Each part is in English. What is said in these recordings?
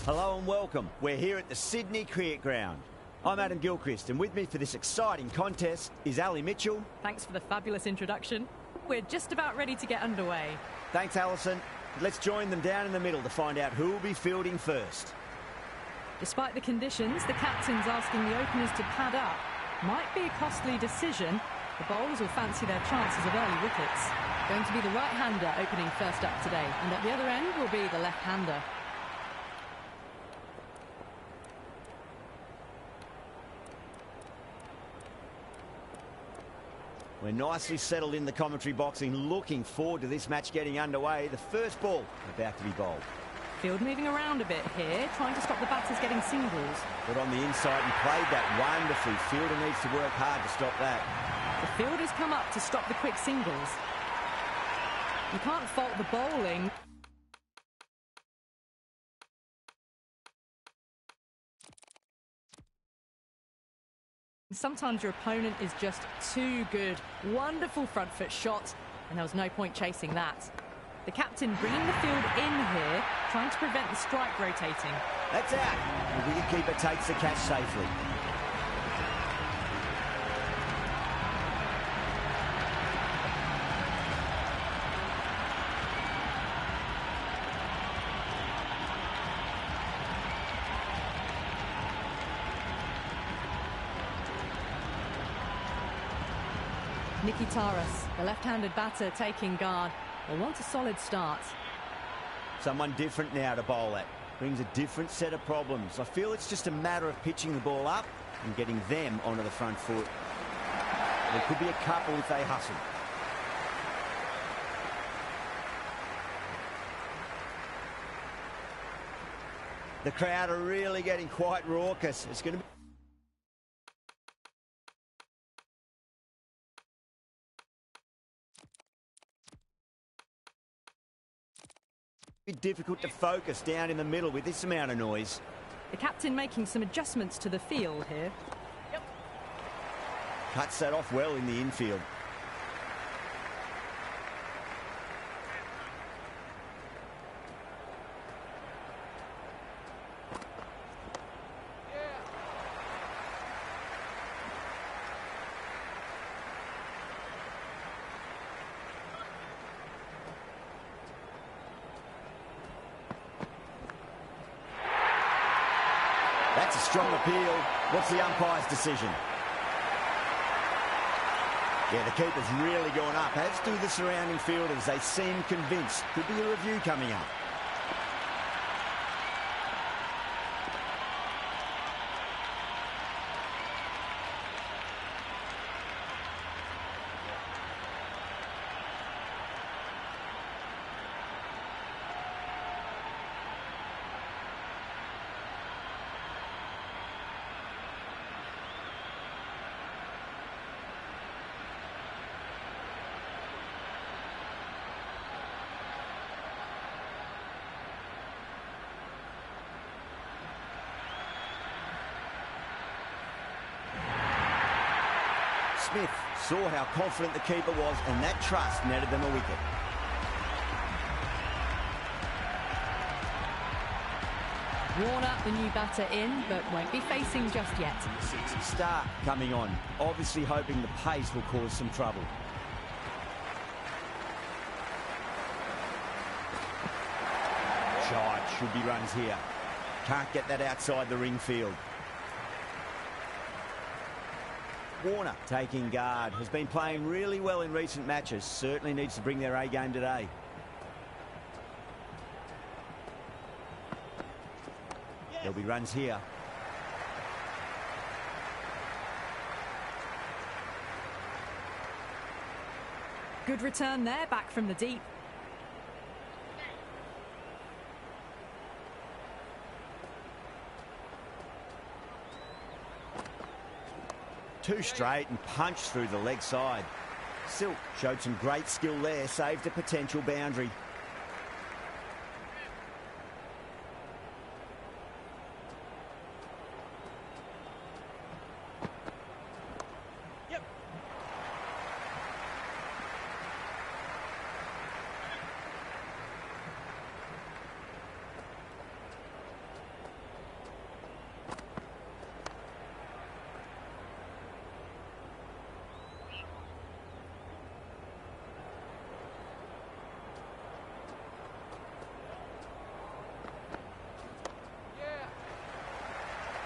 Hello and welcome. We're here at the Sydney Cricket Ground. I'm Adam Gilchrist, and with me for this exciting contest is Ali Mitchell. Thanks for the fabulous introduction. We're just about ready to get underway. Thanks, Alison. Let's join them down in the middle to find out who will be fielding first. Despite the conditions, the captain's asking the openers to pad up. Might be a costly decision. The bowlers will fancy their chances of early wickets. Going to be the right-hander opening first up today, and at the other end will be the left-hander. We're nicely settled in the commentary boxing, looking forward to this match getting underway. The first ball about to be bowled. Field moving around a bit here, trying to stop the batters getting singles. But on the inside and played that wonderfully. Fielder needs to work hard to stop that. The fielders come up to stop the quick singles. You can't fault the bowling. Sometimes your opponent is just too good. Wonderful front foot shot, and there was no point chasing that. The captain bringing the field in here, trying to prevent the strike rotating. That's out. The wicketkeeper takes the catch safely. Nicky Taras, the left-handed batter, taking guard. They want a solid start. Someone different now to bowl at. Brings a different set of problems. I feel it's just a matter of pitching the ball up and getting them onto the front foot. There could be a couple if they hustle. The crowd are really getting quite raucous. It's going to be difficult to focus down in the middle with this amount of noise. The captain making some adjustments to the field here. Cuts that off well in the infield. That's a strong appeal. What's the umpire's decision? Yeah, the keeper's really gone up, as do the surrounding fielders. They seem convinced. Could be a review coming up. Smith saw how confident the keeper was, and that trust netted them a wicket. Warner, the new batter, in, but won't be facing just yet. Stark coming on, obviously hoping the pace will cause some trouble. Shot, should be runs here. Can't get that outside the ring field. Warner taking guard, has been playing really well in recent matches, certainly needs to bring their A game today. There'll be runs here. Good return there, back from the deep. Two straight and punched through the leg side. Silk showed some great skill there, saved a potential boundary.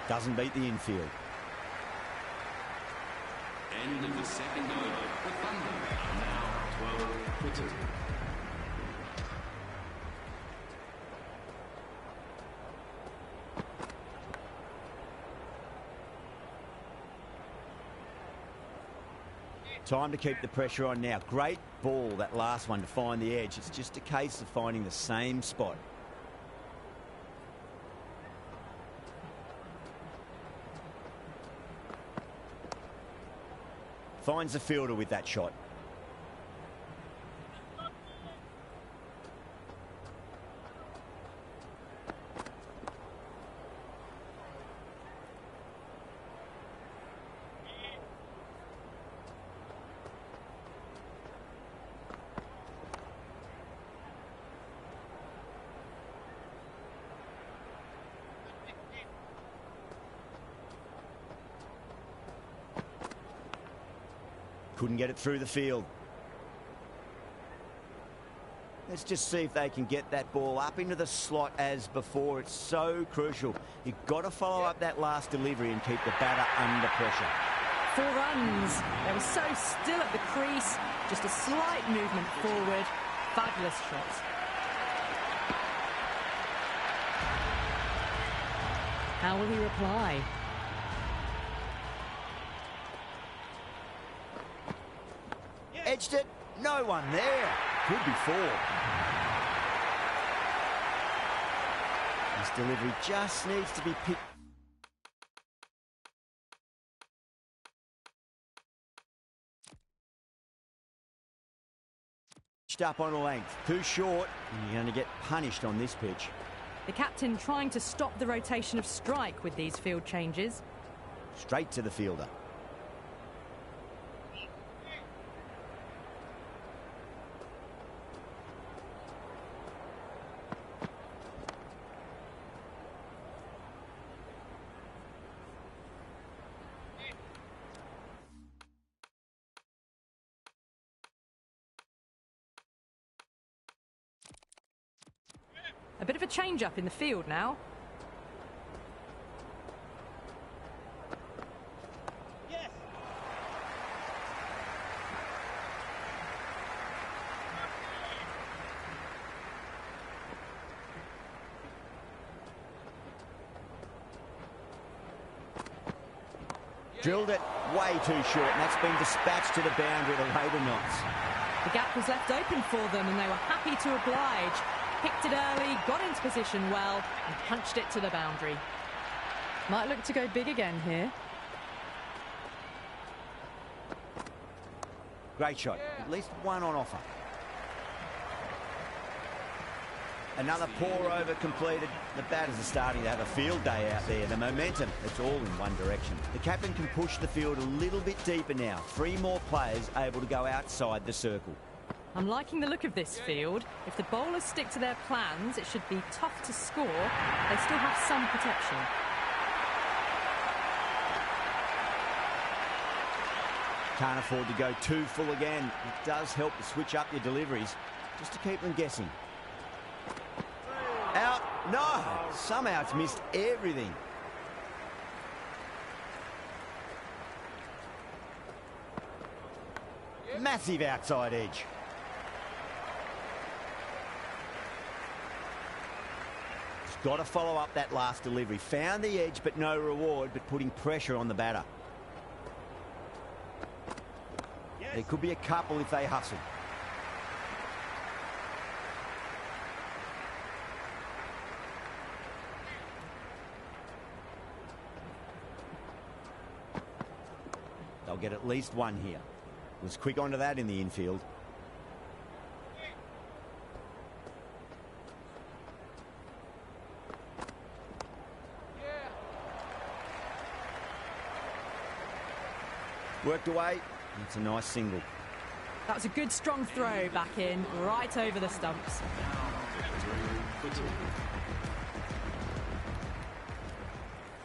Doesn't beat the infield. End of the second over. The Thunder are now 12 cricket. Time to keep the pressure on now. Great ball, that last one, to find the edge. It's just a case of finding the same spot. Finds the fielder with that shot. Couldn't get it through the field. Let's just see if they can get that ball up into the slot as before. It's so crucial. You've got to follow up that last delivery and keep the batter under pressure. 4 runs. They were so still at the crease. Just a slight movement forward. Fabulous shot. How will he reply? Edged it. No one there. Could be 4. This delivery just needs to be picked. Up on a length. Too short. And you're going to get punished on this pitch. The captain trying to stop the rotation of strike with these field changes. Straight to the fielder. A bit of a change-up in the field now. Yes. Drilled it way too short, and that's been dispatched to the boundary at a later notch. The gap was left open for them, and they were happy to oblige. Picked it early, got into position well, and punched it to the boundary. Might look to go big again here. Great shot. At least one on offer. Another pour over completed. The batters are starting to have a field day out there. The momentum, it's all in one direction. The captain can push the field a little bit deeper now. 3 more players able to go outside the circle. I'm liking the look of this field. If the bowlers stick to their plans, it should be tough to score. They still have some protection. Can't afford to go too full again. It does help to switch up your deliveries, just to keep them guessing. Out. No! Somehow it's missed everything. Massive outside edge. Got to follow up that last delivery. Found the edge, but no reward, but putting pressure on the batter. Yes. There could be a couple if they hustle. They'll get at least one here. Was quick onto that in the infield. Worked away. It's a nice single. That was a good strong throw back in, right over the stumps.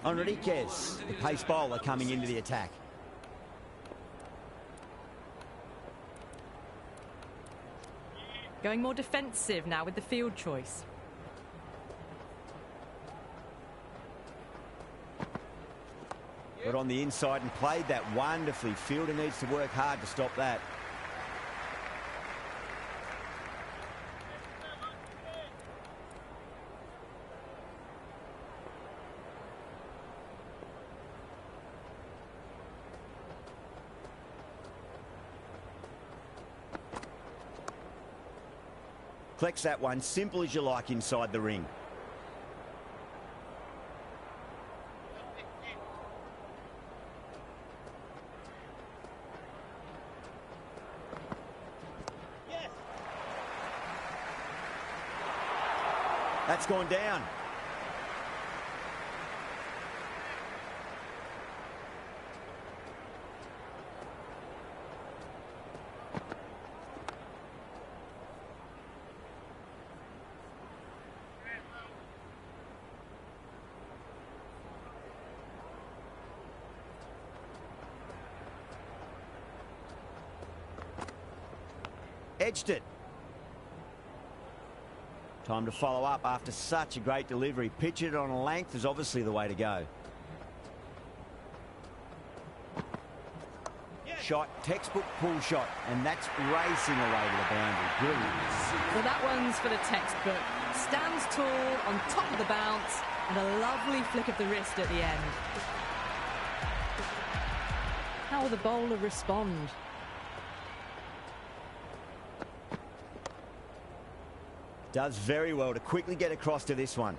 Enriquez, the pace bowler, coming into the attack. Going more defensive now with the field choice. Got on the inside and played that wonderfully. Fielder needs to work hard to stop that. Collects that one, simple as you like inside the ring. That's gone down. Edged it. Time to follow up after such a great delivery. Pitch it on a length is obviously the way to go. Shot, textbook pull shot, and that's racing away to the boundary. Brilliant. Well, that one's for the textbook. Stands tall, on top of the bounce, and a lovely flick of the wrist at the end. How will the bowler respond? Does very well to quickly get across to this one.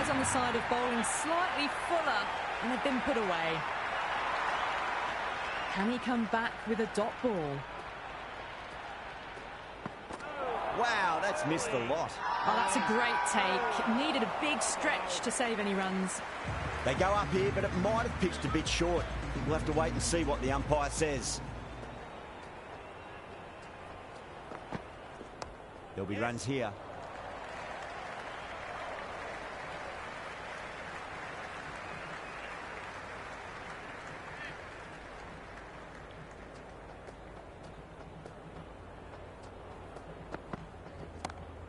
On the side of bowling slightly fuller, and they've been put away. Can he come back with a dot ball? Wow, that's missed the lot. Oh, that's a great take. Needed a big stretch to save any runs. They go up here, but it might have pitched a bit short. We'll have to wait and see what the umpire says. There'll be runs here.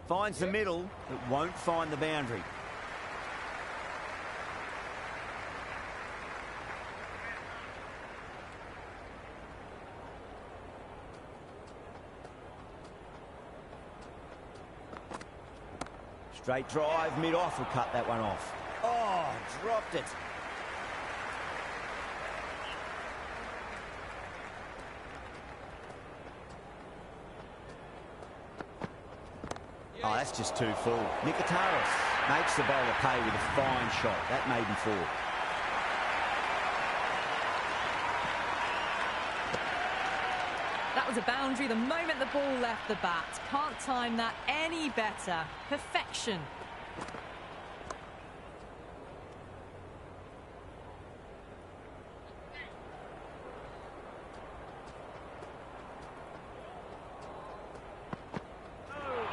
Finds the middle, but won't find the boundary. Straight drive, mid-off will cut that one off. Oh, dropped it. Oh, that's just too full. Nicataris makes the bowler pay with a fine shot. That may be four. That was a boundary the moment the ball left the bat. Can't time that any better. Perfection.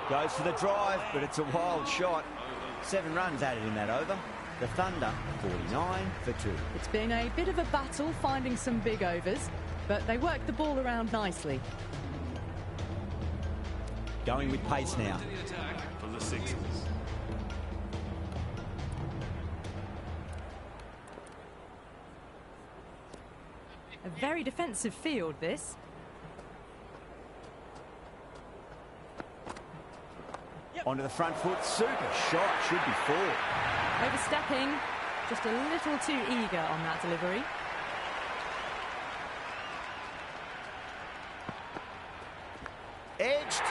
Goes for the drive, but it's a wild shot. 7 runs added in that over. The Thunder, 49 for 2. It's been a bit of a battle finding some big overs, but they worked the ball around nicely. Going with pace now. To the attack for the Sixers. A very defensive field, this. Onto the front foot, super shot, should be 4. Overstepping, just a little too eager on that delivery. Edged.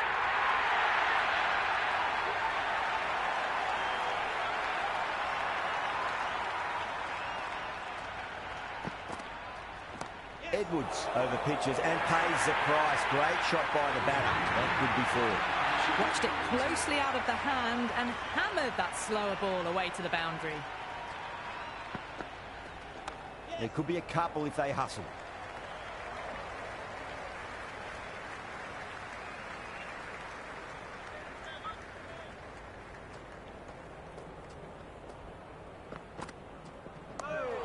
Edwards over pitches and pays the price. Great shot by the batter. That could be four. Watched it closely out of the hand and hammered that slower ball away to the boundary. There could be a couple if they hustle.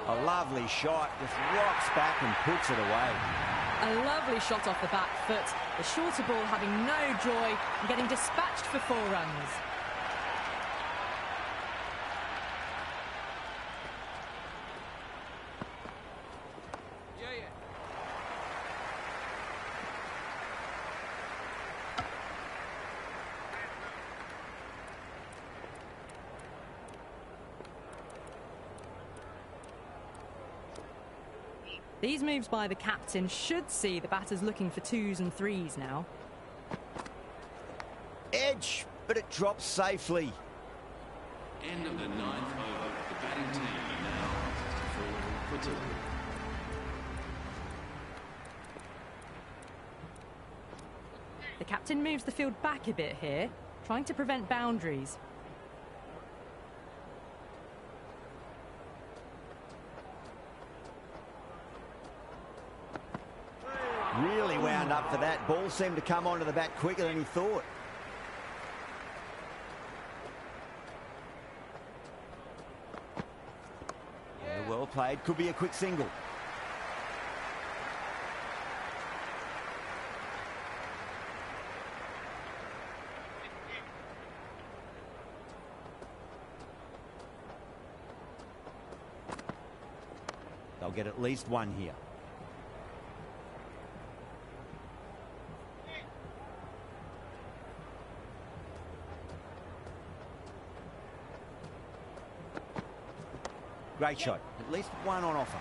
A lovely shot, just rocks back and puts it away. A lovely shot off the back foot. The shorter ball having no joy and getting dispatched for 4 runs. These moves by the captain should see the batters looking for 2s and 3s now. Edge, but it drops safely. End of the 9th over. The batting team are now 64 for 2. The captain moves the field back a bit here, trying to prevent boundaries. Really wound up for that. Ball seemed to come onto the bat quicker than he thought. Yeah, well played. Could be a quick single. They'll get at least one here. Great shot. At least one on offer.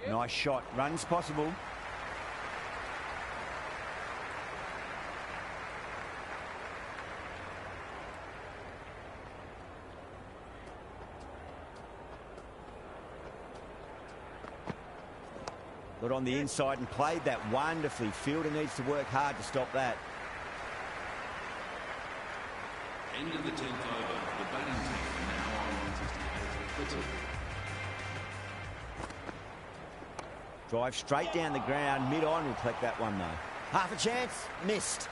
Nice shot. Runs possible. Got on the inside and played that wonderfully. Fielder needs to work hard to stop that. End of the 10th over. The batting team are now on 168 for 2. Drive straight down the ground. Mid-on will collect that one, though. Half a chance. Missed.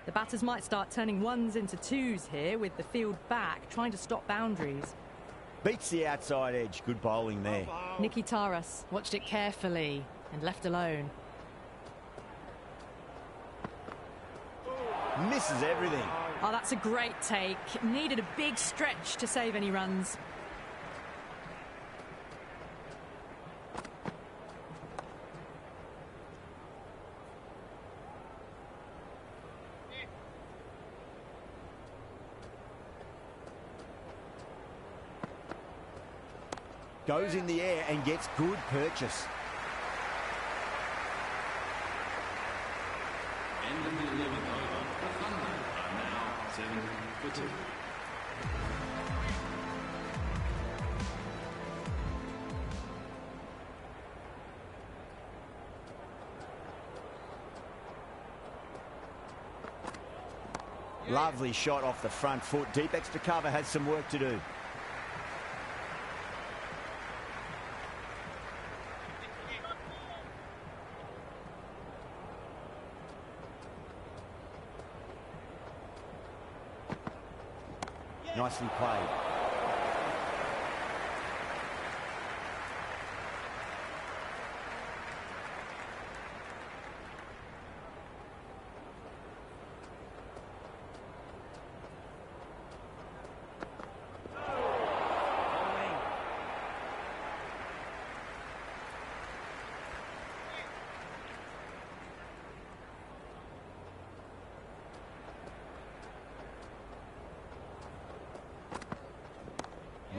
The batters might start turning 1s into 2s here with the field back, trying to stop boundaries. Beats the outside edge. Good bowling there. Nicky Taras watched it carefully and left alone. Misses everything. Oh, that's a great take. Needed a big stretch to save any runs. Goes in the air and gets good purchase. End of the 11th over. The Thunder are now 7 for 2. Lovely shot off the front foot. Deep extra cover has some work to do. Nicely played.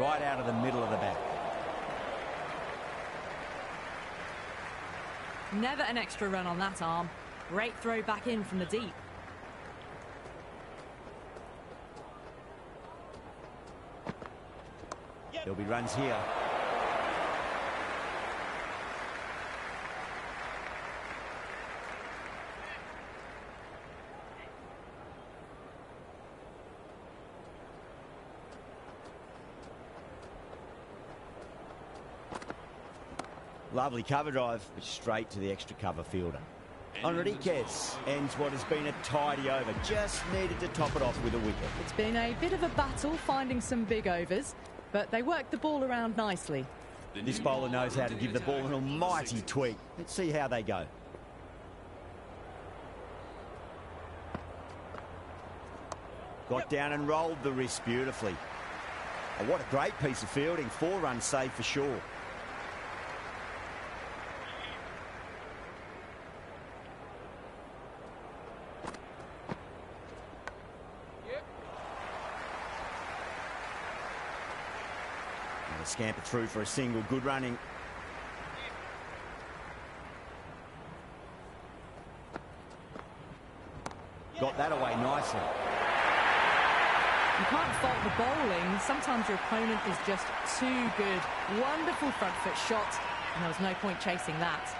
right out of the middle of the bat. Never an extra run on that arm. Great throw back in from the deep. There'll be runs here. Lovely cover drive, but straight to the extra cover fielder. Enriquez ends what has been a tidy over. Just needed to top it off with a wicket. It's been a bit of a battle finding some big overs, but they worked the ball around nicely. This bowler knows how to give the ball an almighty tweak. Let's see how they go. Got down and rolled the wrist beautifully. Oh, what a great piece of fielding. 4 runs saved for sure. Scamper through for a single. Good running. Got that away nicely. You can't fault the bowling. Sometimes your opponent is just too good. Wonderful front foot shot, and there was no point chasing that.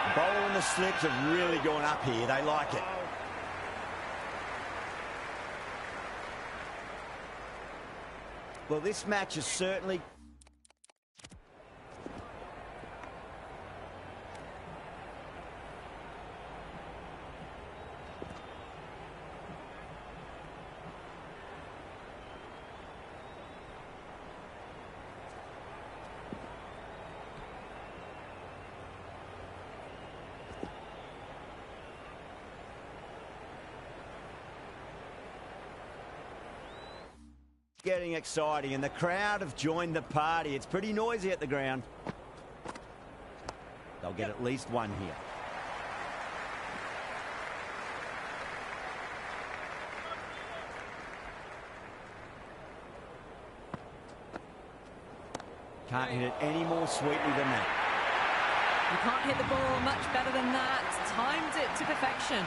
The bowl and the slips have really gone up here. They like it. Well, this match is certainly... getting exciting, and the crowd have joined the party. It's pretty noisy at the ground. They'll get at least one here. Can't hit it any more sweetly than that. You can't hit the ball much better than that. Timed it to perfection.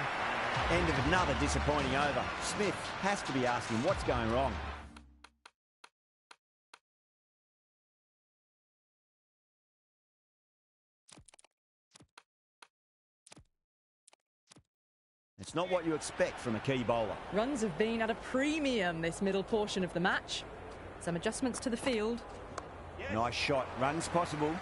End of another disappointing over. Smith has to be asking what's going wrong. It's not what you expect from a key bowler. Runs have been at a premium this middle portion of the match. Some adjustments to the field. Nice shot. Runs possible.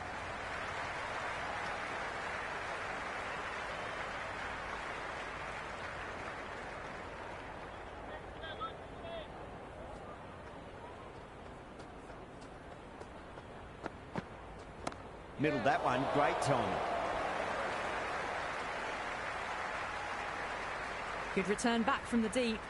Middled that one. Great timing. Good return back from the deep.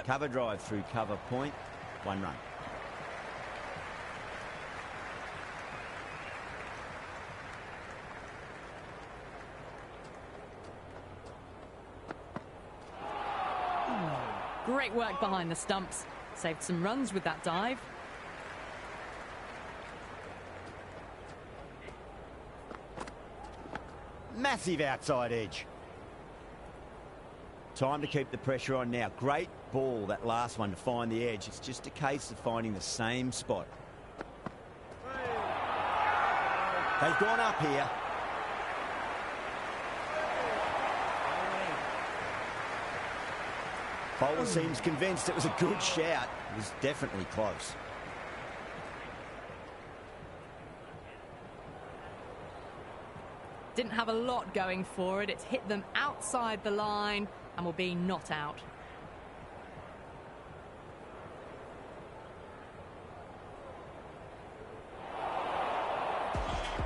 Cover drive through cover point. 1 run. Great work behind the stumps. Saved some runs with that dive. Massive outside edge. Time to keep the pressure on now. Great ball, that last one, to find the edge. It's just a case of finding the same spot. They've gone up here. Bowler seems convinced it was a good shout. It was definitely close. Didn't have a lot going for it. It's hit them outside the line and will be not out.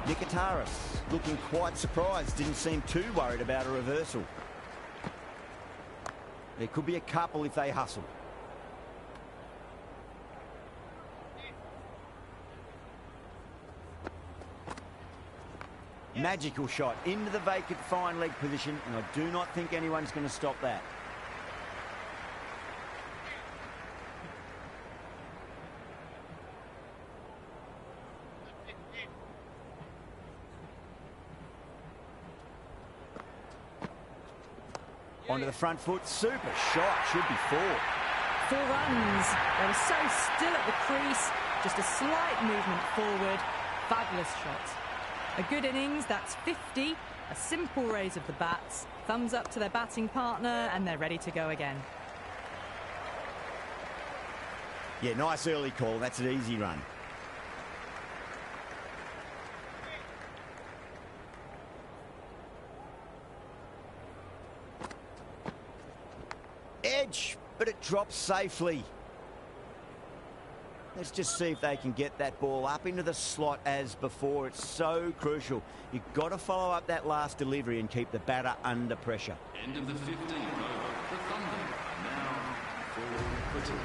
Nikitaris looking quite surprised. Didn't seem too worried about a reversal. There could be a couple if they hustle. Magical shot into the vacant fine leg position, and I do not think anyone's going to stop that. Onto the front foot, super shot, should be 4. 4 runs. They were so still at the crease, just a slight movement forward. Fabulous shot. A good innings, that's 50. A simple raise of the bats. Thumbs up to their batting partner, and they're ready to go again. Yeah, nice early call. That's an easy run. Edge, but it drops safely. Let's just see if they can get that ball up into the slot as before. It's so crucial. You've got to follow up that last delivery and keep the batter under pressure. End of the 15th over. The Thunder now for Britain.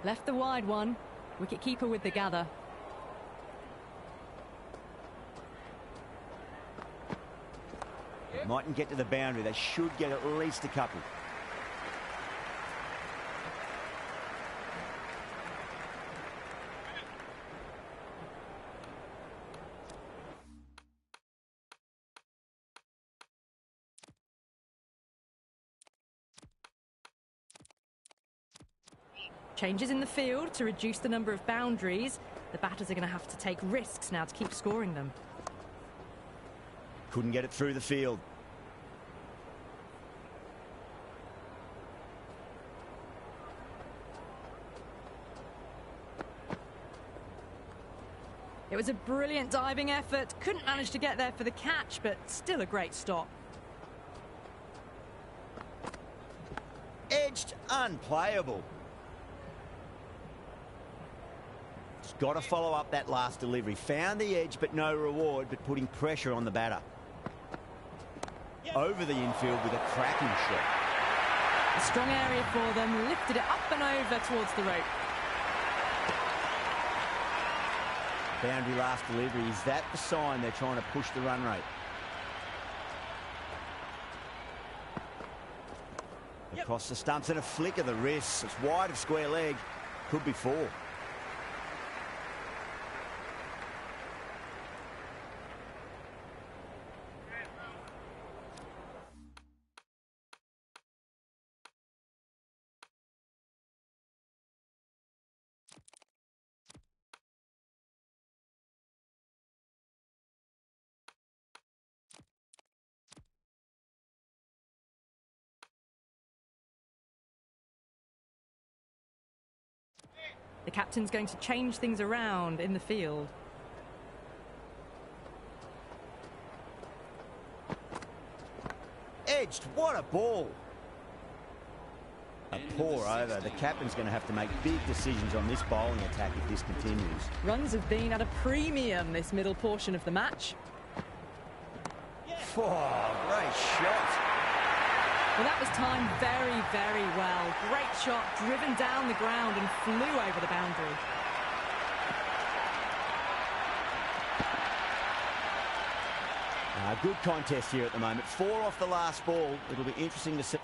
Left the wide one. Wicket-keeper with the gather. Mightn't get to the boundary. They should get at least a couple. Changes in the field to reduce the number of boundaries. The batters are going to have to take risks now to keep scoring them. Couldn't get it through the field. It was a brilliant diving effort. Couldn't manage to get there for the catch, but still a great stop. Edged, unplayable. Just got to follow up that last delivery. Found the edge, but no reward, but putting pressure on the batter. Over the infield with a cracking shot. A strong area for them, lifted it up and over towards the rope. Boundary last delivery. Is that the sign they're trying to push the run rate? Across the stumps and a flick of the wrists. It's wide of square leg. Could be 4. The captain's going to change things around in the field. Edged, what a ball. A poor over. The captain's going to have to make big decisions on this bowling attack if this continues. Runs have been at a premium this middle portion of the match. Oh, great shot. Well, that was timed very, very well. Great shot, driven down the ground and flew over the boundary. Good contest here at the moment. 4 off the last ball. It'll be interesting to see.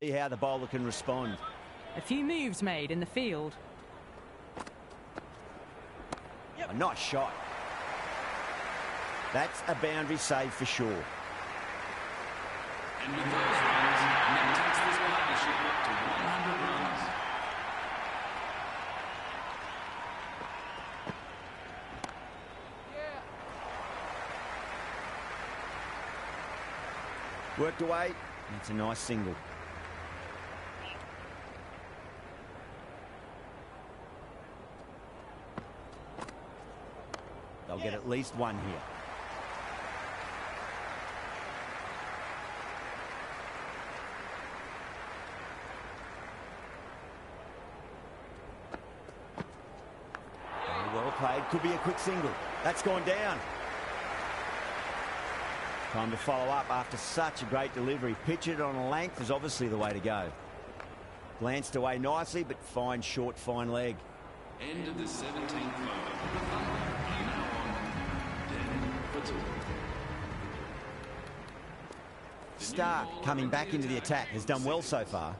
See how the bowler can respond. A few moves made in the field. A nice shot. That's a boundary save for sure. And with those runs, that takes this partnership up to 100 runs. Worked away. That's a nice single. They'll get at least one here. Very well played. Could be a quick single. That's gone down. Time to follow up after such a great delivery. Pitch it on a length is obviously the way to go. Glanced away nicely, but fine short, fine leg. End of the 17th over. The Thunder are now on 10 for 2. Stark coming back into the attack has done well so far.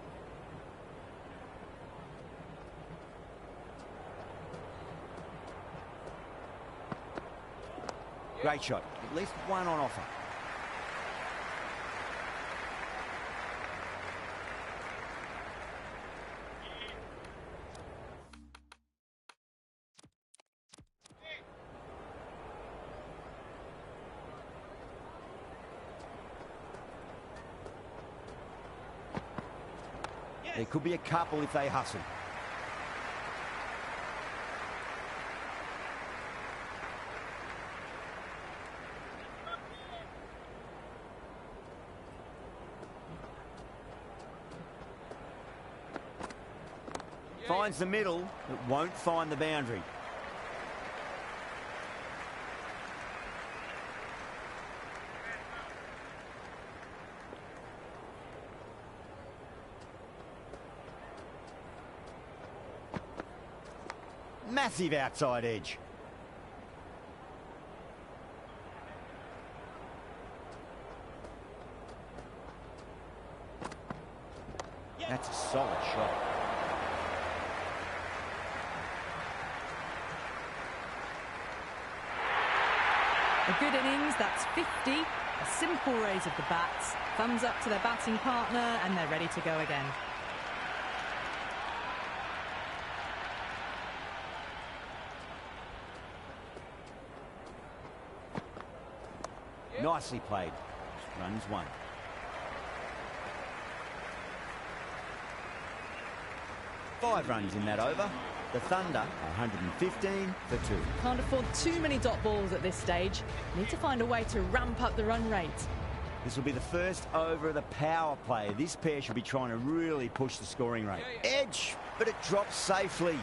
Great shot. At least one on offer. There could be a couple if they hustle. Finds the middle, but won't find the boundary. Massive outside edge. That's a solid shot. A good innings, that's 50. A simple raise of the bats. Thumbs up to their batting partner, and they're ready to go again. Nicely played. Runs one. Five runs in that over. The Thunder are 115 for 2. Can't afford too many dot balls at this stage. Need to find a way to ramp up the run rate. This will be the first over of the power play. This pair should be trying to really push the scoring rate. Edge, but it drops safely.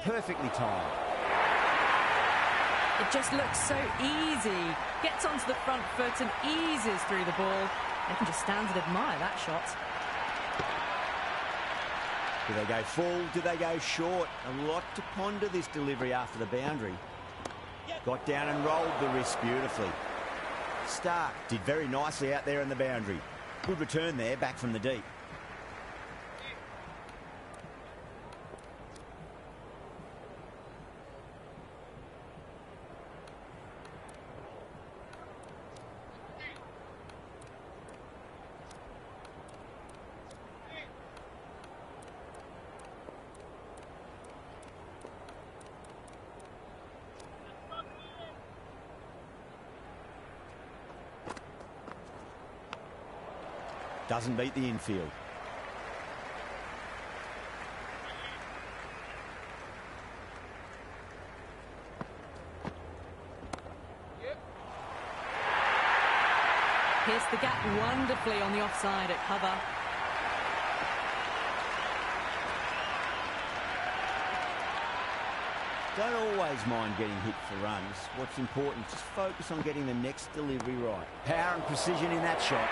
Perfectly timed. It just looks so easy. Gets onto the front foot and eases through the ball. They can just stand and admire that shot. Do they go full? Do they go short? A lot to ponder this delivery after the boundary. Got down and rolled the wrist beautifully. Stark did very nicely out there in the boundary. Good return there, back from the deep. Doesn't beat the infield. Pierced the gap wonderfully on the offside at cover. Don't always mind getting hit for runs. What's important is just focus on getting the next delivery right. Power and precision in that shot.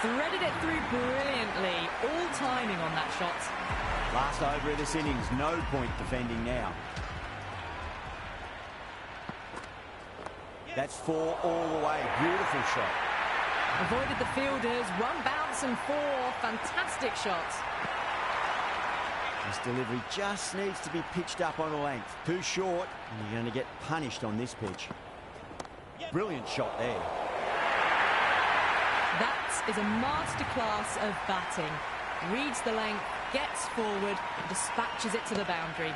Threaded it through brilliantly. All timing on that shot. Last over of this innings, no point defending now. That's 4 all the way. Beautiful shot. Avoided the fielders. One bounce and 4. Fantastic shot. This delivery just needs to be pitched up on a length. Too short, and you're going to get punished on this pitch. Brilliant shot there. That is a masterclass of batting. Reads the length, gets forward, and dispatches it to the boundary.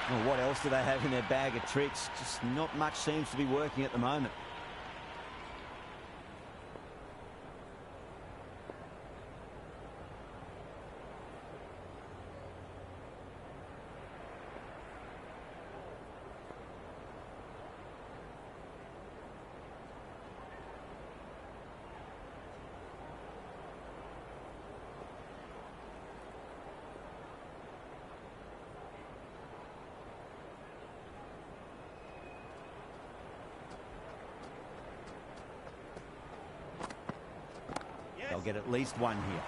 Well, what else do they have in their bag of tricks? Just not much seems to be working at the moment. They'll get at least one here.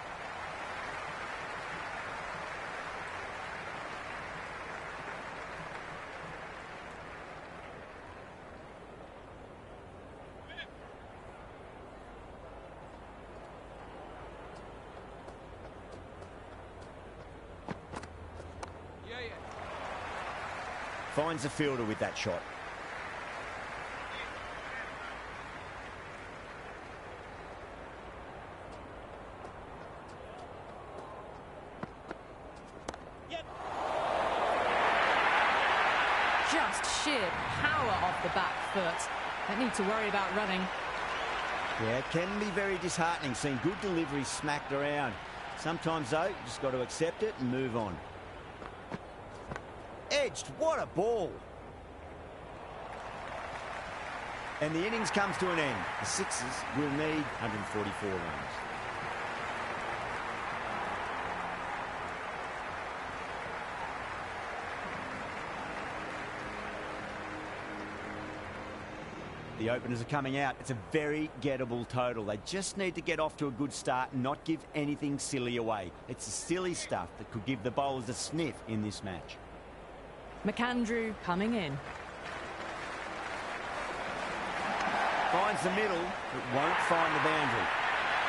Finds the fielder with that shot. Just sheer power off the back foot. Don't need to worry about running. Yeah, it can be very disheartening seeing good delivery smacked around. Sometimes, though, you just got to accept it and move on. Edged, what a ball. And the innings comes to an end. The Sixers will need 144 runs. The openers are coming out. It's a very gettable total. They just need to get off to a good start and not give anything silly away. It's the silly stuff that could give the bowlers a sniff in this match. McAndrew coming in. Finds the middle, but won't find the boundary.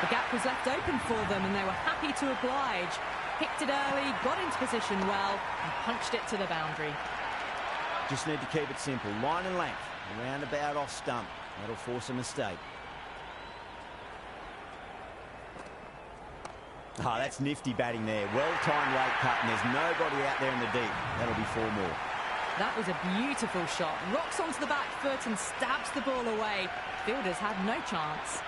The gap was left open for them and they were happy to oblige. Picked it early, got into position well and punched it to the boundary. Just need to keep it simple. Line and length. Around about off stump. That'll force a mistake. Oh, that's nifty batting there. Well-timed late cut, and there's nobody out there in the deep. That'll be 4 more. That was a beautiful shot. Rocks onto the back foot and stabs the ball away. Fielders had no chance.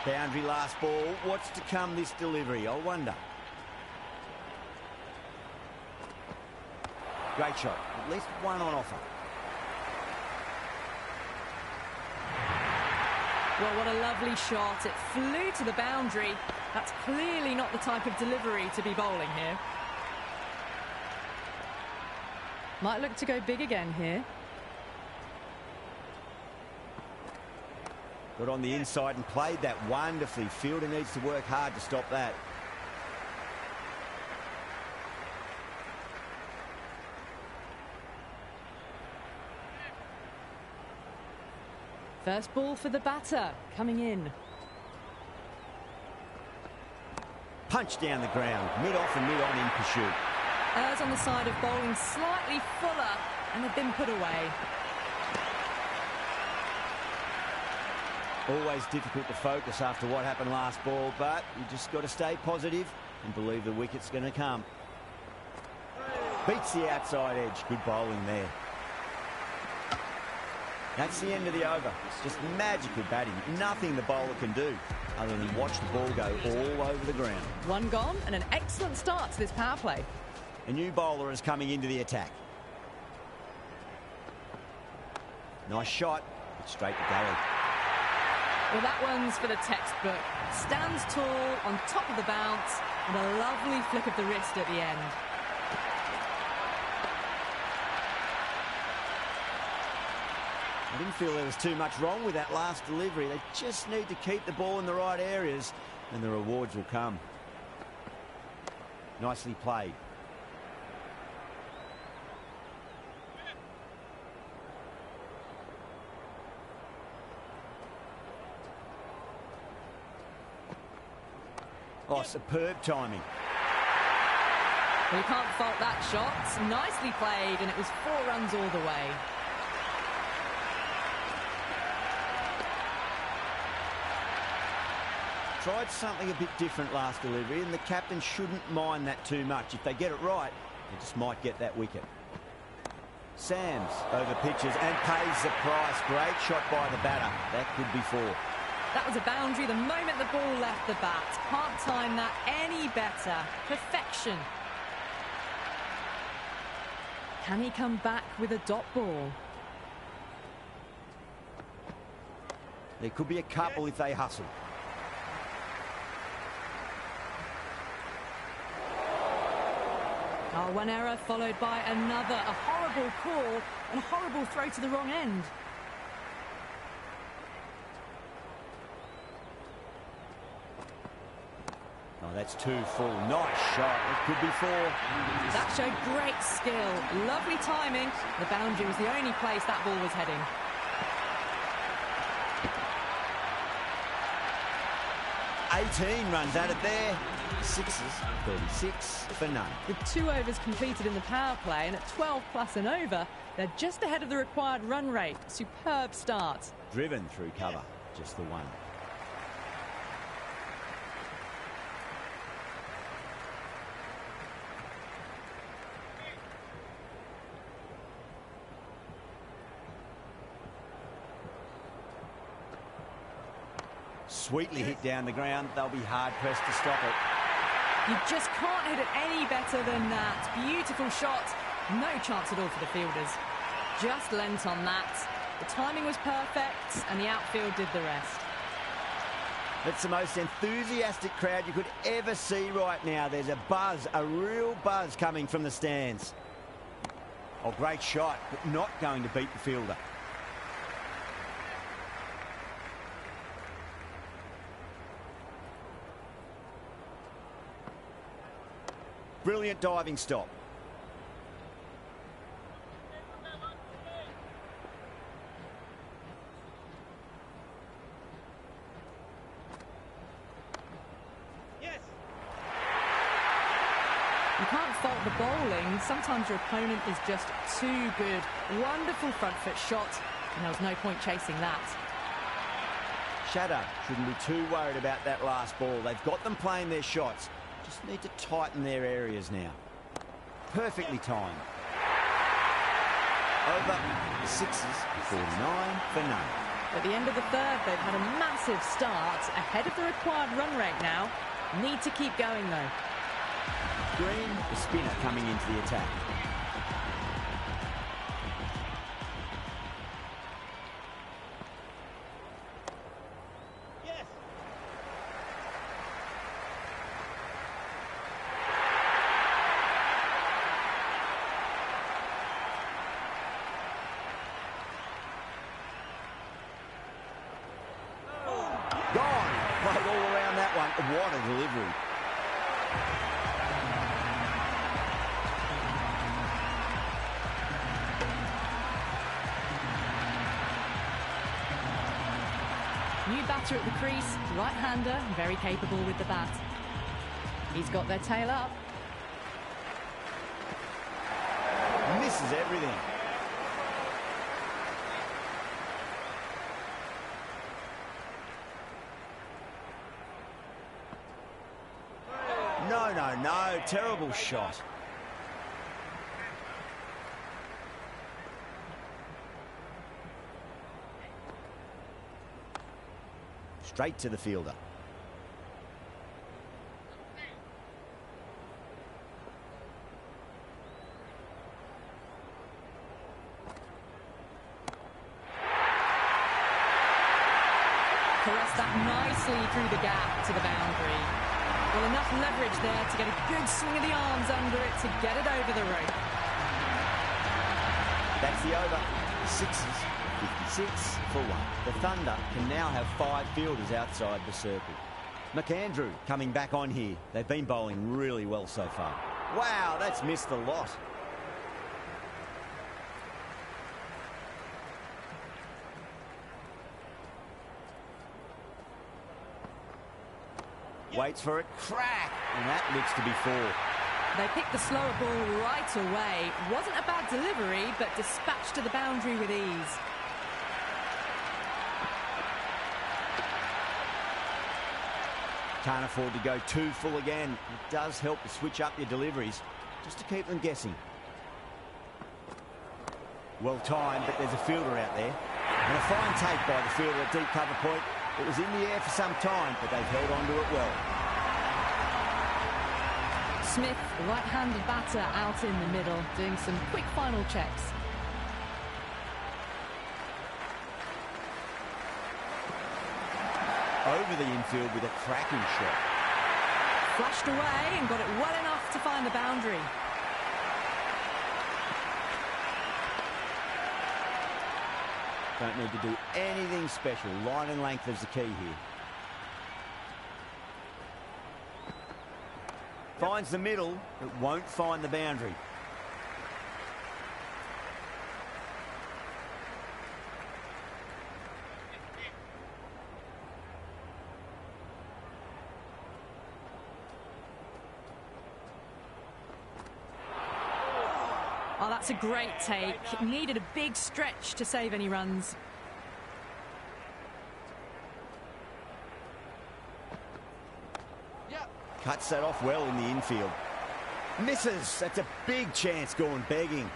Boundary last ball. What's to come this delivery? I wonder. Great shot. At least one on offer. Well, what a lovely shot. It flew to the boundary. That's clearly not the type of delivery to be bowling here. Might look to go big again here. Got on the inside and played that wonderfully. Fielder needs to work hard to stop that. First ball for the batter, coming in. Punch down the ground, mid-off and mid-on in pursuit. Errs on the side of bowling slightly fuller, and they've been put away. Always difficult to focus after what happened last ball, but you just got to stay positive and believe the wicket's going to come. Beats the outside edge. Good bowling there. That's the end of the over. It's just magical batting. Nothing the bowler can do other than watch the ball go all over the ground. One gone and an excellent start to this power play. A new bowler is coming into the attack. Nice shot, but straight to gully. Well, that one's for the textbook. Stands tall, on top of the bounce, and a lovely flick of the wrist at the end. I didn't feel there was too much wrong with that last delivery. They just need to keep the ball in the right areas and the rewards will come. Nicely played. Oh, superb timing. Well, you can't fault that shot. Nicely played, and it was 4 runs all the way. Tried something a bit different last delivery, and the captain shouldn't mind that too much. If they get it right, they just might get that wicket. Sams over pitches and pays the price. Great shot by the batter. That could be 4. That was a boundary the moment the ball left the bat. Can't time that any better. Perfection. Can he come back with a dot ball? There could be a couple if they hustle. Oh, one error followed by another. A horrible call and a horrible throw to the wrong end. Oh, that's 2 full. Nice shot. It could be 4. That showed great skill. Lovely timing. The boundary was the only place that ball was heading. Runs at it there. Sixes, 36 for none. With 2 overs completed in the power play and at 12 plus and over, they're just ahead of the required run rate. Superb start. Driven through cover. Just the 1. Sweetly hit down the ground. They'll be hard-pressed to stop it. You just can't hit it any better than that. Beautiful shot. No chance at all for the fielders. Just lent on that. The timing was perfect, and the outfield did the rest. It's the most enthusiastic crowd you could ever see right now. There's a buzz, a real buzz coming from the stands. Oh, great shot, but not going to beat the fielder. Brilliant diving stop. Yes. You can't fault the bowling. Sometimes your opponent is just too good. Wonderful front foot shot, and there was no point chasing that. Shatter shouldn't be too worried about that last ball. They've got them playing their shots. Just need to tighten their areas now. Perfectly timed. Over 6s, 49 for none. At the end of the third, they've had a massive start. Ahead of the required run rate now. Need to keep going, though. Green, the spinner, coming into the attack. Gone. Played all around that one. What a delivery. New batter at the crease, right-hander, very capable with the bat. He's got their tail up. Misses everything. No. Terrible shot. Straight to the fielder. Caressed that nicely through the gap to the boundary. Well, enough leverage there to get a good swing of the arms under it to get it over the rope. That's the over. 6s, 56 for 1. The Thunder can now have 5 fielders outside the circle. McAndrew coming back on here. They've been bowling really well so far. Wow, that's missed a lot. Waits for it, crack, and that looks to be 4. They picked the slower ball right away. Wasn't a bad delivery, but dispatched to the boundary with ease. Can't afford to go too full again. It does help to switch up your deliveries, just to keep them guessing. Well timed, but there's a fielder out there. And a fine take by the fielder at deep cover point. It was in the air for some time, but they've held on to it well. Smith, right-handed batter, out in the middle, doing some quick final checks. Over the infield with a cracking shot. Flashed away and got it well enough to find the boundary. Don't need to do anything special. Line and length is the key here. Finds the middle, but won't find the boundary. Oh, that's a great take. Needed a big stretch to save any runs. Cuts that off well in the infield. Misses. That's a big chance going begging.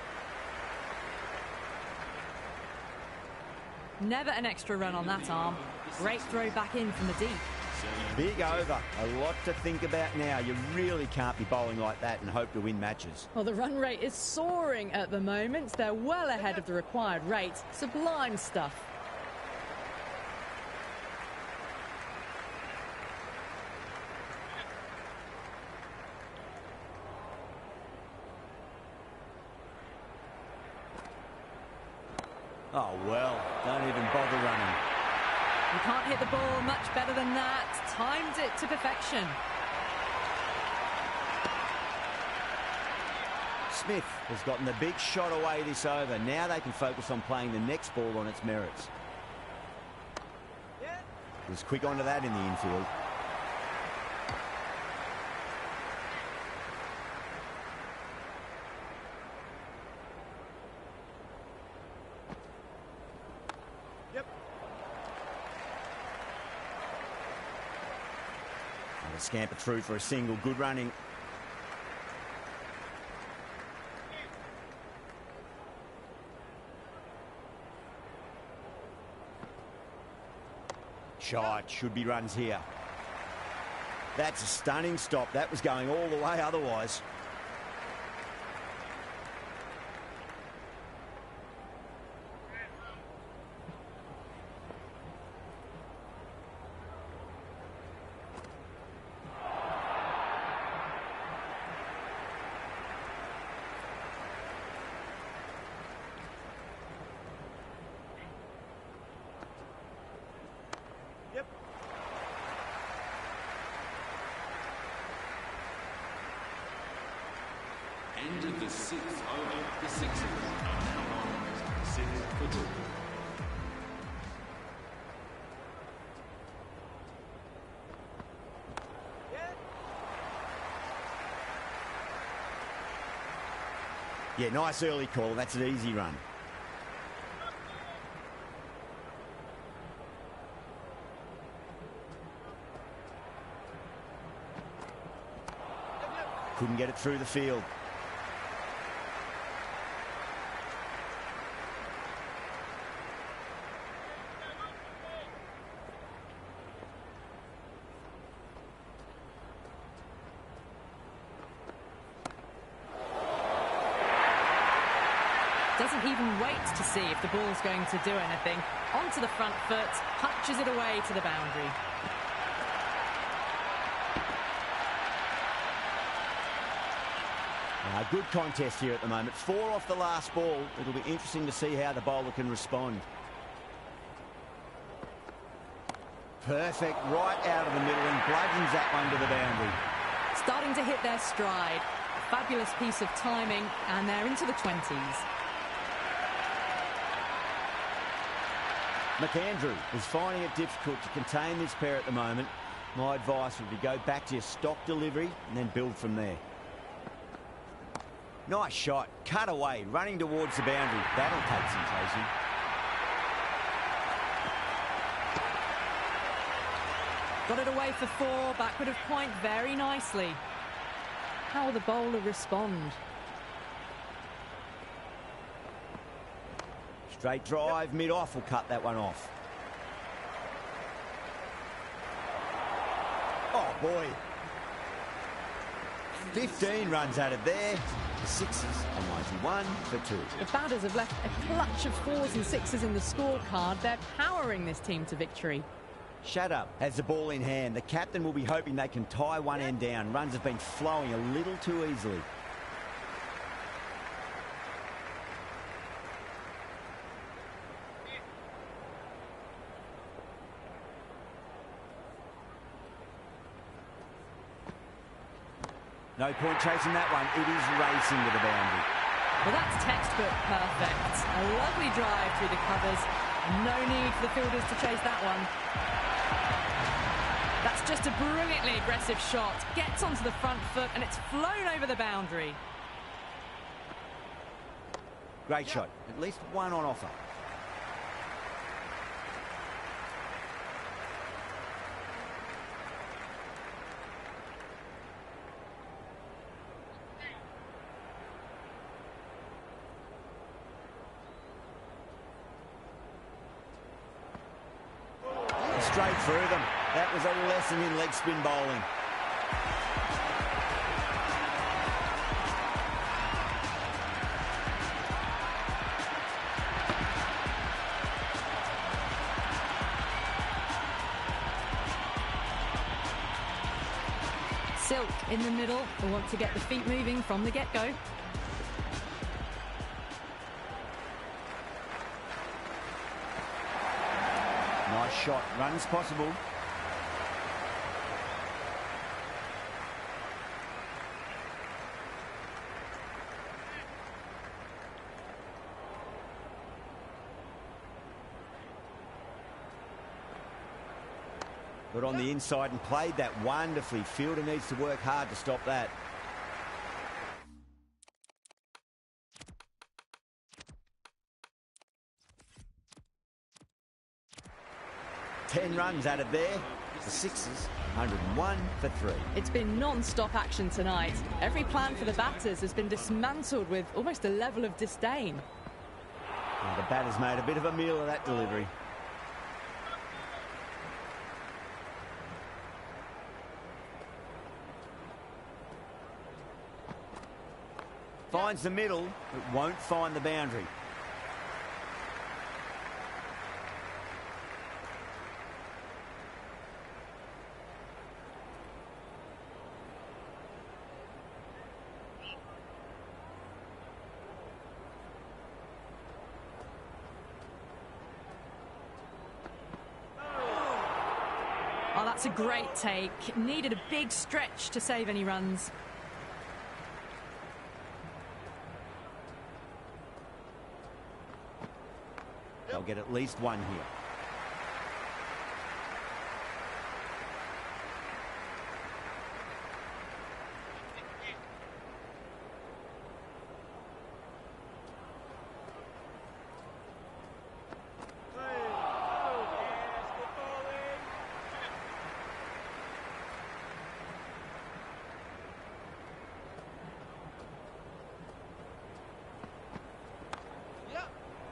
Never an extra run on that arm. Great throw back in from the deep. Big over. A lot to think about now. You really can't be bowling like that and hope to win matches. Well, the run rate is soaring at the moment. They're well ahead of the required rate. Sublime stuff. Oh, well, don't even bother running. You can't hit the ball much better than that. Timed it to perfection. Smith has gotten the big shot away this over. Now they can focus on playing the next ball on its merits. Was quick onto that in the infield. Scamper through for a single. Good running. Shot. Should be runs here. That's a stunning stop. That was going all the way otherwise. End of the sixth over. The Sixers are now on 6 for 2. Yeah, nice early call. That's an easy run. Couldn't get it through the field. Doesn't even wait to see if the ball's going to do anything. Onto the front foot, punches it away to the boundary. Good contest here at the moment. 4 off the last ball. It'll be interesting to see how the bowler can respond. Perfect, right out of the middle, and bludgeons that one to the boundary. Starting to hit their stride. Fabulous piece of timing, and they're into the 20s. McAndrew is finding it difficult to contain this pair at the moment. My advice would be go back to your stock delivery and then build from there. Nice shot, cut away, running towards the boundary. That'll take some chasing. Got it away for 4, backward of point very nicely. How will the bowler respond? Straight drive, mid-off will cut that one off. Oh, boy. 15 runs out of there. The sixes are 91 for 2. The batters have left a clutch of 4s and 6s in the scorecard. They're powering this team to victory. Shut up has the ball in hand. The captain will be hoping they can tie one end down. Runs have been flowing a little too easily. No point chasing that one. It is racing to the boundary. Well, that's textbook perfect. A lovely drive through the covers. No need for the fielders to chase that one. That's just a brilliantly aggressive shot. Gets onto the front foot and it's flown over the boundary. Great shot. At least one on offer. Straight through them. That was a lesson in leg spin bowling. Silk in the middle. They want to get the feet moving from the get-go. Nice shot. Runs possible. Got on the inside and played that wonderfully. Fielder needs to work hard to stop that. Ten runs out of there. The sixes, 101 for 3. It's been non-stop action tonight. Every plan for the batters has been dismantled with almost a level of disdain. Oh, the batter's made a bit of a meal of that delivery. Finds the middle, but won't find the boundary. Oh, that's a great take. Needed a big stretch to save any runs. They'll get at least one here.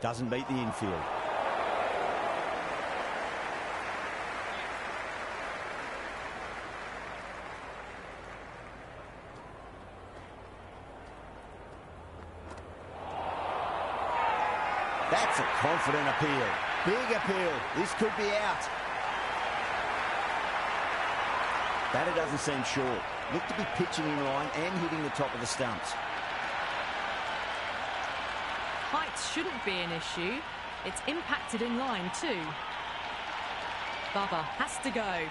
Doesn't beat the infield. That's a confident appeal. Big appeal. This could be out. Batter doesn't seem short. Look to be pitching in line and hitting the top of the stumps. Height shouldn't be an issue. It's impacted in line too. Bubba has to go.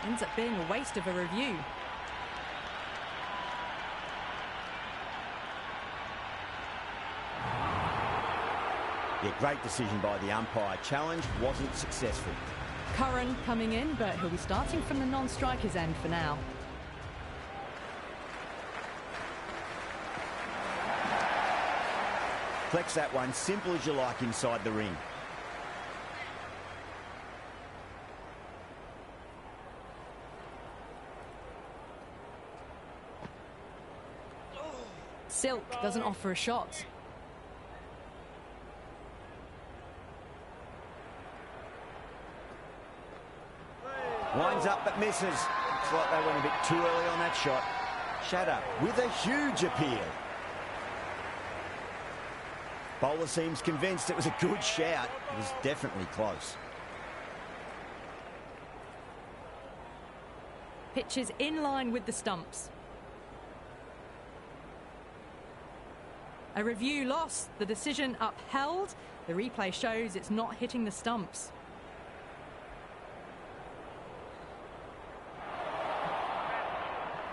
Ends up being a waste of a review. Yeah, great decision by the umpire. Challenge wasn't successful. Curran coming in, but he'll be starting from the non-strikers end for now. Flex that one, simple as you like inside the ring. Silk doesn't offer a shot. Winds up but misses. Looks like they went a bit too early on that shot. Shatter with a huge appeal. Bowler seems convinced it was a good shout. It was definitely close. Pitch is in line with the stumps. A review lost, the decision upheld. The replay shows it's not hitting the stumps.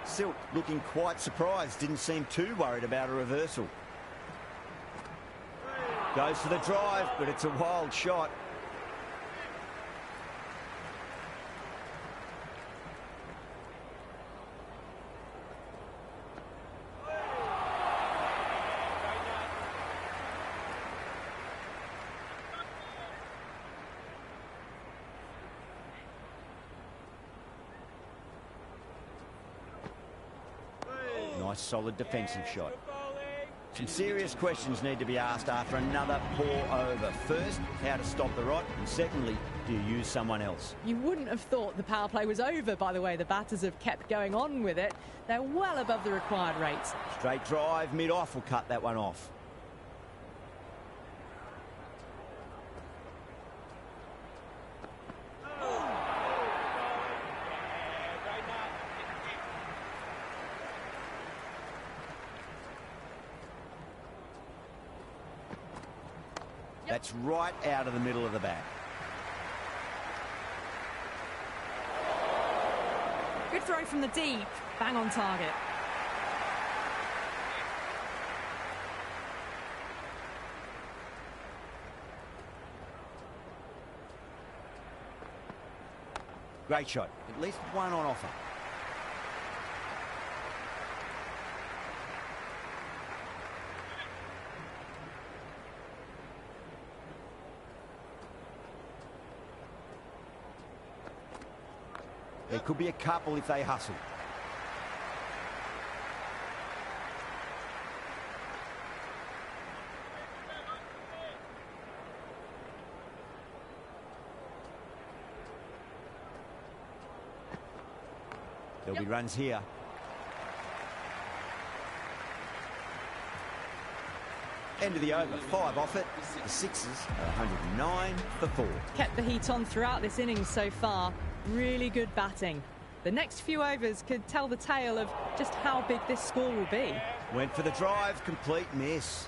Silk looking quite surprised, didn't seem too worried about a reversal. Goes for the drive, but it's a wild shot. Nice solid defensive shot. Some serious questions need to be asked after another poor over. First, how to stop the rot, and secondly, do you use someone else? You wouldn't have thought the power play was over, by the way the batters have kept going on with it. They're well above the required rates. Straight drive, mid-off will cut that one off. That's right out of the middle of the bat. Good throw from the deep. Bang on target. Great shot. At least one on offer. There could be a couple if they hustle. There'll be runs here. End of the over, 5 off it. The Sixers are 109 for 4. Kept the heat on throughout this innings so far. Really good batting. The next few overs could tell the tale of just how big this score will be. Went for the drive, complete miss.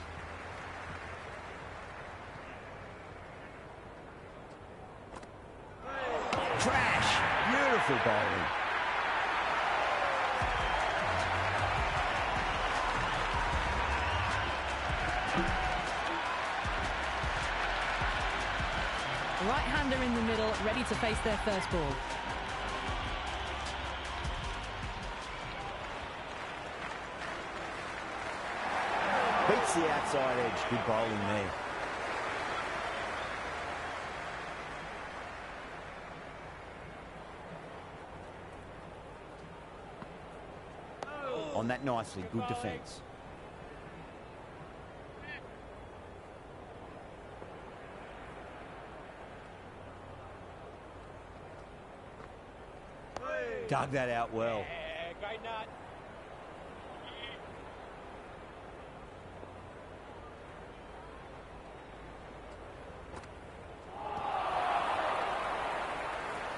Crash! Beautiful bowling. Right-hander in the middle, ready to face their first ball. Beats the outside edge. Good bowling there. On that nicely, good defence. Dug that out well. Great nut.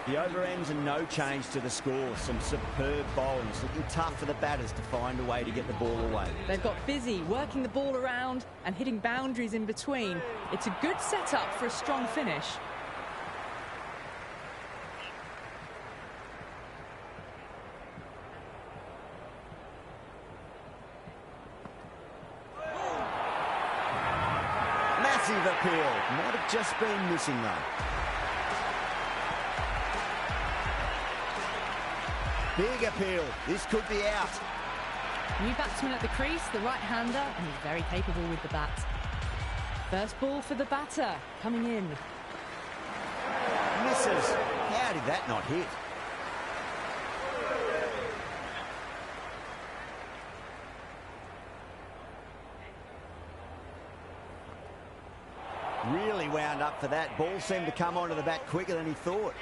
The over ends and no change to the score. Some superb bowling. It's looking tough for the batters to find a way to get the ball away. They've got busy working the ball around and hitting boundaries in between. It's a good setup for a strong finish. Massive appeal. Might have just been missing though. Big appeal. This could be out. New batsman at the crease, the right-hander, and he's very capable with the bat. First ball for the batter, coming in. Misses. How did that not hit? really wound up for that. Ball seemed to come onto the bat quicker than he thought.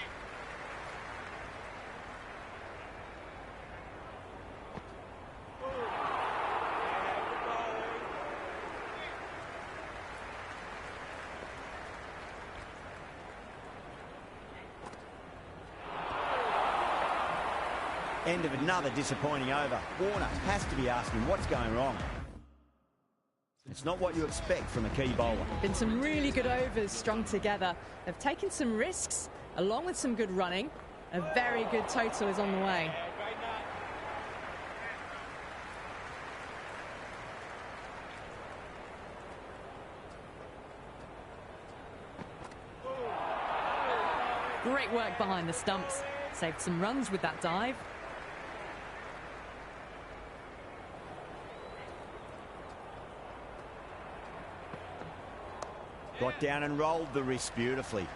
End of another disappointing over. Warner has to be asking what's going wrong. It's not what you expect from a key bowler. Been some really good overs strung together. They've taken some risks along with some good running. A very good total is on the way. Great work behind the stumps. Saved some runs with that dive. Got down and rolled the wrist beautifully.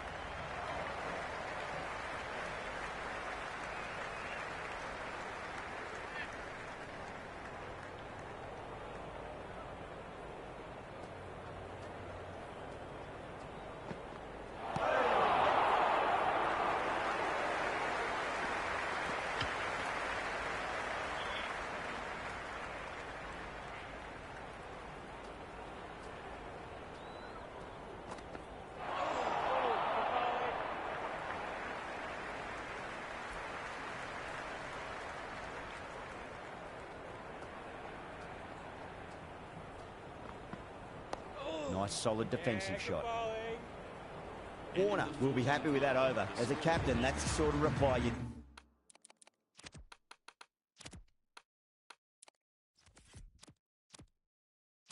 Nice solid defensive shot. Warner will be happy with that over. As a captain, that's the sort of reply you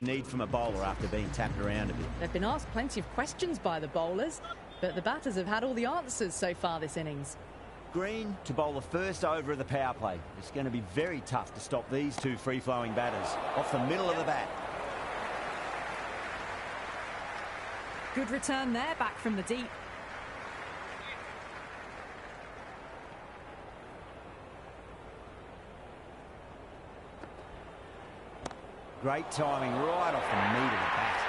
need from a bowler after being tapped around a bit. They've been asked plenty of questions by the bowlers, but the batters have had all the answers so far this innings. Green to bowl the first over of the power play. It's going to be very tough to stop these two free-flowing batters off the middle of the bat. Good return there, back from the deep. Great timing right off the meat of the bat.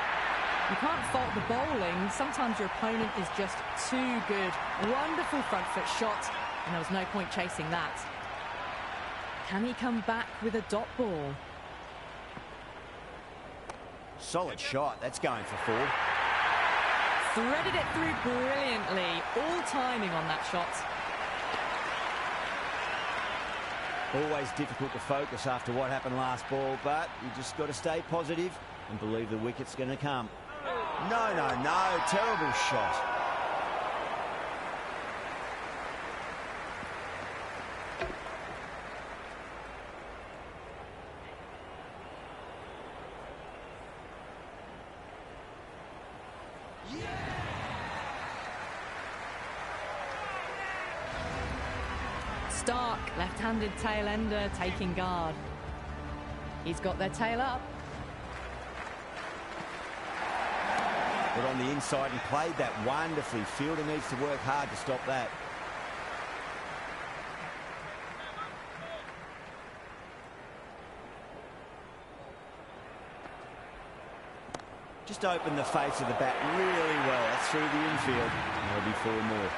You can't fault the bowling. Sometimes your opponent is just too good. Wonderful front foot shot, and there was no point chasing that. Can he come back with a dot ball? Solid shot. That's going for 4. Threaded it through brilliantly. All timing on that shot. Always difficult to focus after what happened last ball, but you just got to stay positive and believe the wicket's going to come. No, no, no. Terrible shot. Stark, left-handed tail-ender, taking guard. He's got their tail up. But on the inside and played that wonderfully. Fielder needs to work hard to stop that. Just opened the face of the bat really well. That's through the infield. There'll be 4 more.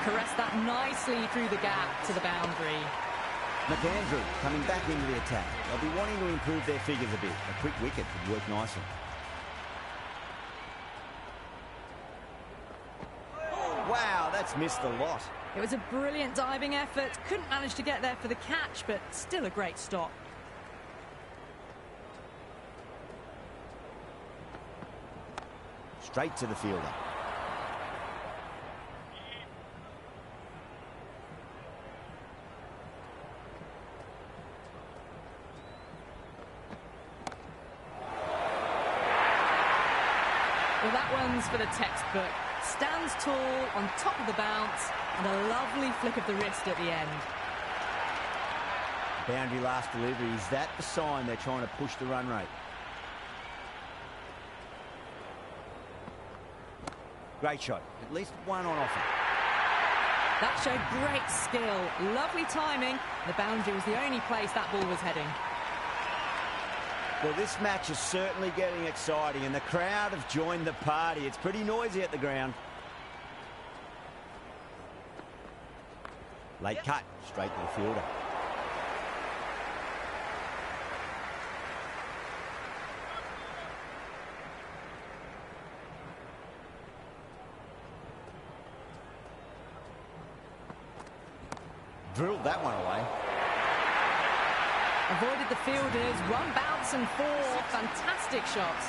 Caressed that nicely through the gap to the boundary. McAndrew coming back into the attack. They'll be wanting to improve their figures a bit. A quick wicket would work nicely. Wow, that's missed a lot. It was a brilliant diving effort. Couldn't manage to get there for the catch, but still a great stop. Straight to the fielder. Well, that one's for the textbook. Stands tall on top of the bounce and a lovely flick of the wrist at the end. Boundary last delivery. Is that the sign they're trying to push the run rate? Great shot. At least one on offer. That showed great skill. Lovely timing. The boundary was the only place that ball was heading. Well, this match is certainly getting exciting, and the crowd have joined the party. It's pretty noisy at the ground. Late cut, straight to the fielder. Drilled that one away. Avoided the fielders, one bounce and 4. Fantastic shots.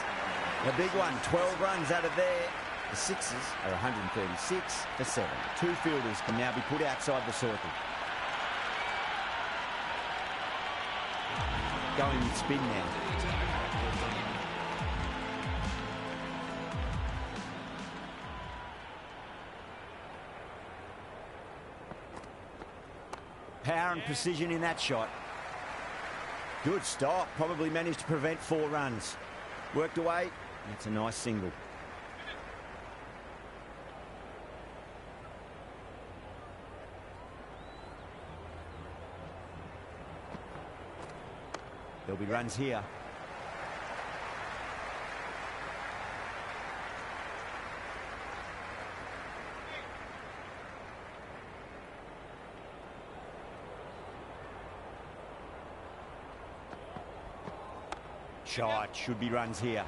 A big one, 12 runs out of there. The Sixers are 136 for 7. 2 fielders can now be put outside the circle. Going with spin now. Power and precision in that shot. Good stop. Probably managed to prevent 4 runs. Worked away. That's a nice single. There'll be runs here. Shot, should be runs here.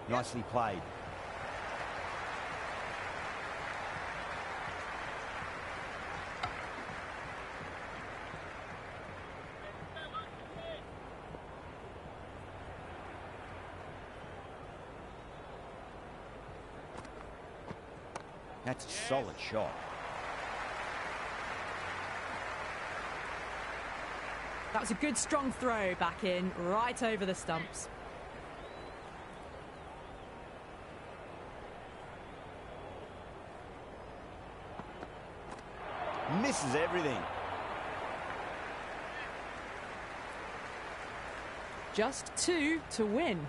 Nicely played. That's a solid shot. That was a good strong throw back in, right over the stumps. Misses everything. Just 2 to win.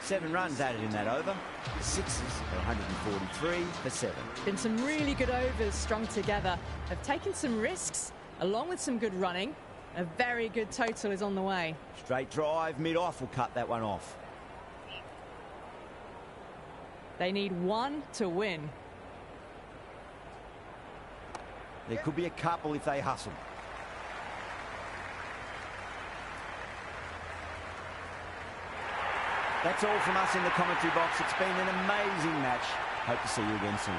Seven runs added in that over. The Sixers are 143 for 7. Been some really good overs strung together. Have taken some risks, along with some good running. A very good total is on the way. Straight drive, mid-off will cut that one off. They need 1 to win. There could be a couple if they hustle. That's all from us in the commentary box. It's been an amazing match. Hope to see you again soon.